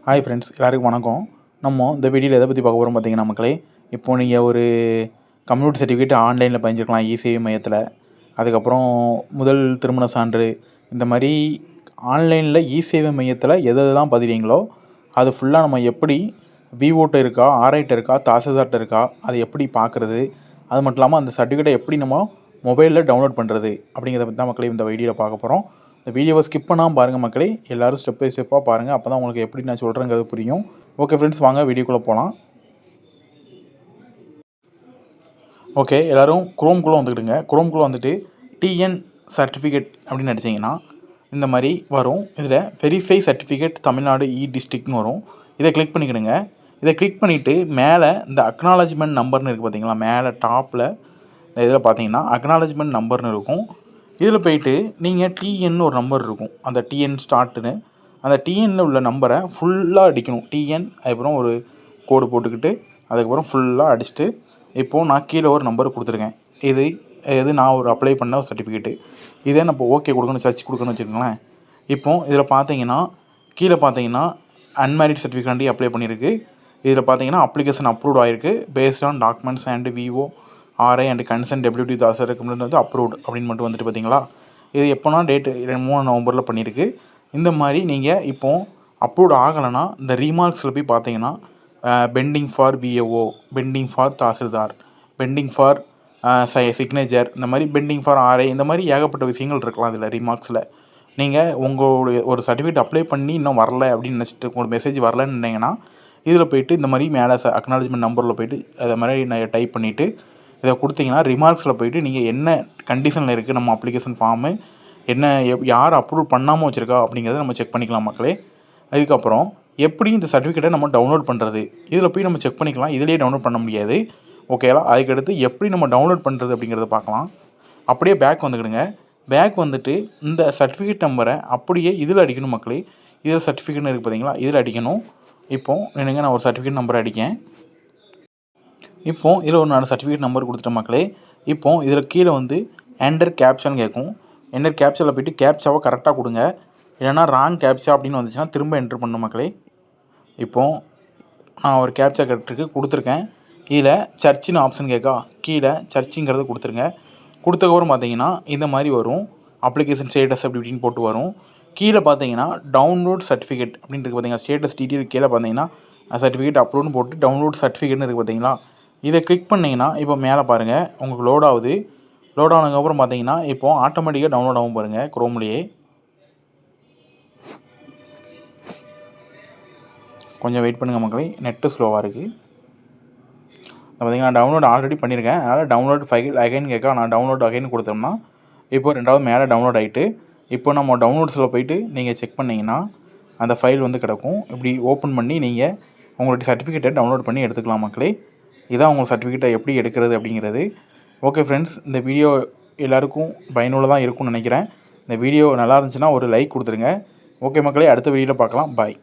Hi friends, எல்லாருக்கும் வணக்கம். நம்ம இந்த வீடியோவில் எதை பற்றி பார்க்க போகிறோம் பார்த்தீங்கன்னா மக்களே, இப்போ நீங்கள் ஒரு கம்யூனிட்டி சர்டிஃபிகேட் ஆன்லைனில் பதிஞ்சிருக்கலாம் இ-சேவை மையத்தில். அதுக்கப்புறம் முதல் திருமண சான்று, இந்த மாதிரி ஆன்லைனில் இ-சேவை மையத்தில் எதெல்லாம் பதிகிறீங்களோ அது ஃபுல்லாக நம்ம எப்படி விஓட்ட இருக்கா, ஆர்ஐட்ட இருக்கா, தாசில்தார்ட்ட இருக்கா, அதை எப்படி பார்க்குறது, அது மட்டும் இல்லாமல் அந்த சர்டிஃபிகேட்டை எப்படி நம்ம மொபைலில் டவுன்லோட் பண்ணுறது அப்படிங்கிறத பற்றி தான் மக்களே இந்த வீடியோவில் பார்க்க போகிறோம். இந்த வீடியோவை ஸ்கிப் பண்ணாமல் பாருங்கள் மக்களே, எல்லோரும் ஸ்டெப் பை ஸ்டெப்பாக பாருங்கள். அப்போ தான் உங்களுக்கு எப்படி நான் சொல்கிறேங்கிறது புரியும். ஓகே ஃப்ரெண்ட்ஸ், வாங்க வீடியோக்குள்ளே போகலாம். ஓகே, எல்லோரும் குரோம்குள்ளே வந்துக்கிடுங்க. குரோம்குள்ளே வந்துட்டு டிஎன் சர்டிஃபிகேட் அப்படின்னு அடிச்சிங்கன்னா இந்த மாதிரி வரும். இதில் வெரிஃபை சர்டிஃபிகேட் தமிழ்நாடு டிஸ்ட்ரிக்ட்னு வரும். இதை கிளிக் பண்ணிக்கிடுங்க. இதை கிளிக் பண்ணிவிட்டு மேலே இந்த அக்னாலஜ்மெண்ட் நம்பர்னு இருக்குது பார்த்தீங்களா, மேலே டாப்பில் இந்த இதில் பார்த்தீங்கன்னா அக்னாலஜ்மெண்ட் நம்பர்னு இருக்கும். இதில் போய்ட்டு நீங்கள் டிஎன்னு ஒரு நம்பர் இருக்கும், அந்த டிஎன் ஸ்டார்ட்டுன்னு, அந்த டிஎன்னில் உள்ள நம்பரை ஃபுல்லாக அடிக்கணும். டிஎன் அதுக்கப்புறம் ஒரு கோடு போட்டுக்கிட்டு அதுக்கப்புறம் ஃபுல்லாக அடிச்சுட்டு, இப்போது நான் கீழே ஒரு நம்பர் கொடுத்துருக்கேன். இது நான் ஒரு அப்ளை பண்ண ஒரு சர்டிஃபிகேட்டு. இதே நம்ம ஓகே கொடுக்கணும், சர்ச் கொடுக்கணும்னு வச்சுக்கோங்களேன். இப்போது இதில் பார்த்தீங்கன்னா கீழே பார்த்தீங்கன்னா அன்மேரிட் சர்டிஃபிகேட் அப்ளை பண்ணியிருக்கு. இதில் பார்த்தீங்கன்னா அப்ளிகேஷன் அப்ரூவ் ஆகிருக்கு based on documents and VO RI and consent WD தாசர் ரெக்கமெண்ட் வந்து அப்ரூவ்டு அப்படின்னு மட்டும் வந்துட்டு பார்த்தீங்களா. இது எப்போனா டேட்டு 3 நவம்பரில் பண்ணியிருக்கு. இந்த மாதிரி நீங்கள் இப்போது அப்ரூவ்டு ஆகலைன்னா இந்த ரீமார்க்ஸில் போய் பார்த்தீங்கன்னா bending for VAO, bending for tahsildar, bending for signature, இந்த மாதிரி பெண்டிங் ஃபார் ஆர்ஐ, இந்த மாதிரி ஏகப்பட்ட விஷயங்கள் இருக்கலாம். இதில் ரீமார்க்ஸில் நீங்கள் உங்களுடைய ஒரு சர்டிஃபிகேட் அப்ளை பண்ணி இன்னும் வரல அப்படின்னு நினச்சிட்டு உங்களுக்கு மெசேஜ் வரலன்னு நினைங்கன்னா இதில் போய்ட்டு இந்த மாதிரி மேலே அக்னாலஜ்மெண்ட் நம்பரில் போய்ட்டு அதை மாதிரி நான் டைப் பண்ணிவிட்டு இதை கொடுத்தீங்கன்னா ரிமார்க்ஸில் போய்ட்டு நீங்கள் என்ன கண்டிஷனில் இருக்குது நம்ம அப்ளிகேஷன் ஃபார்மு, என்ன யார் அப்ரூவ் பண்ணாமல் வச்சுருக்கா அப்படிங்கிறத நம்ம செக் பண்ணிக்கலாம் மக்களே. அதுக்கப்புறம் எப்படி இந்த சர்டிஃபிகேட்டை நம்ம டவுன்லோட் பண்ணுறது, இதில் போய் நம்ம செக் பண்ணிக்கலாம். இதிலேயே டவுன்லோட் பண்ண முடியாது, ஓகேவா. அதுக்கடுத்து எப்படி நம்ம டவுன்லோட் பண்ணுறது அப்படிங்கிறத பார்க்கலாம். அப்படியே பேக் வந்துக்கிடுங்க. பேக் வந்துட்டு இந்த சர்டிஃபிகேட் நம்பரை அப்படியே இதில் அடிக்கணும் மக்களே. இதில் சர்டிஃபிகேட்னு இருக்குது பார்த்தீங்களா, இதில் அடிக்கணும். இப்போது எனக்கு நான் ஒரு சர்டிஃபிகேட் நம்பர் அடிக்கேன். இப்போது இதில் ஒரு 4 சர்டிஃபிகேட் நம்பர் கொடுத்துட்டேன் மக்களே. இப்போது இதில் கீழே வந்து என்டர் கேப்சான்னு கேட்கும். என்டர் கேப்சாவில் போய்ட்டு கேப்சாவை கரெக்டாக கொடுங்க. இல்லைனா ராங் கேப்சா அப்படின்னு வந்துச்சுன்னா திரும்ப என்ட்ரு பண்ணணும் மக்களே. இப்போது நான் ஒரு கேப்சா கரெக்டுக்கு கொடுத்துருக்கேன். இதில் சர்ச்சின்னு ஆப்ஷன் கேட்கா, கீழே சர்ச்சுங்கிறத கொடுத்துருங்க. கொடுத்தக்கப்புறம் பார்த்தீங்கன்னா இந்த மாதிரி வரும், அப்ளிகேஷன் ஸ்டேட்டஸ் அப்படி இப்படின்னு போட்டு வரும். கீழே பார்த்தீங்கன்னா டவுன்லோட் சர்டிஃபிகேட் அப்படின்னு இருக்குது பார்த்தீங்கன்னா, ஸ்டேட்டஸ் டீட்டெயில் கீழே பார்த்தீங்கன்னா சர்டிஃபிகேட் அப்லோட்னு போட்டு டவுன்லோட் சர்டிஃபிகேட்னு இருக்குது பார்த்தீங்களா. இதை கிளிக் பண்ணிங்கன்னா இப்போ மேலே பாருங்கள் உங்களுக்கு லோட் ஆகுது. லோட் ஆனதுக்கப்புறம் பார்த்தீங்கன்னா இப்போது ஆட்டோமேட்டிக்காக டவுன்லோட் ஆகும் பாருங்கள் குரோம்லேயே. கொஞ்சம் வெயிட் பண்ணுங்கள் மக்களே, நெட்டு ஸ்லோவாக இருக்குது. பார்த்தீங்கன்னா நான் டவுன்லோட் ஆல்ரெடி பண்ணியிருக்கேன், அதனால் டவுன்லோட் ஃபைல் அகைன் கேட்க நான் டவுன்லோட் அகைன் கொடுத்தோம்னா இப்போ ரெண்டாவது மேலே டவுன்லோட் ஆகிட்டு இப்போ நம்ம டவுன்லோட்ஸில் போய்ட்டு நீங்கள் செக் பண்ணிங்கன்னா அந்த ஃபைல் வந்து கிடக்கும். இப்படி ஓப்பன் பண்ணி நீங்கள் உங்களுடைய சர்டிஃபிகேட்டை டவுன்லோட் பண்ணி எடுத்துக்கலாம் மக்களே. இதான் உங்கள் சர்டிஃபிகேட்டை எப்படி எடுக்கிறது அப்படிங்கிறது. ஓகே ஃப்ரெண்ட்ஸ், இந்த வீடியோ எல்லாருக்கும் பயனுள்ளதாக இருக்கும்னு நினைக்கிறேன். இந்த வீடியோ நல்லா இருந்துச்சுன்னா ஒரு லைக் கொடுத்துருங்க. ஓகே மக்களே, அடுத்த வீடியோவில் பார்க்கலாம். பாய்.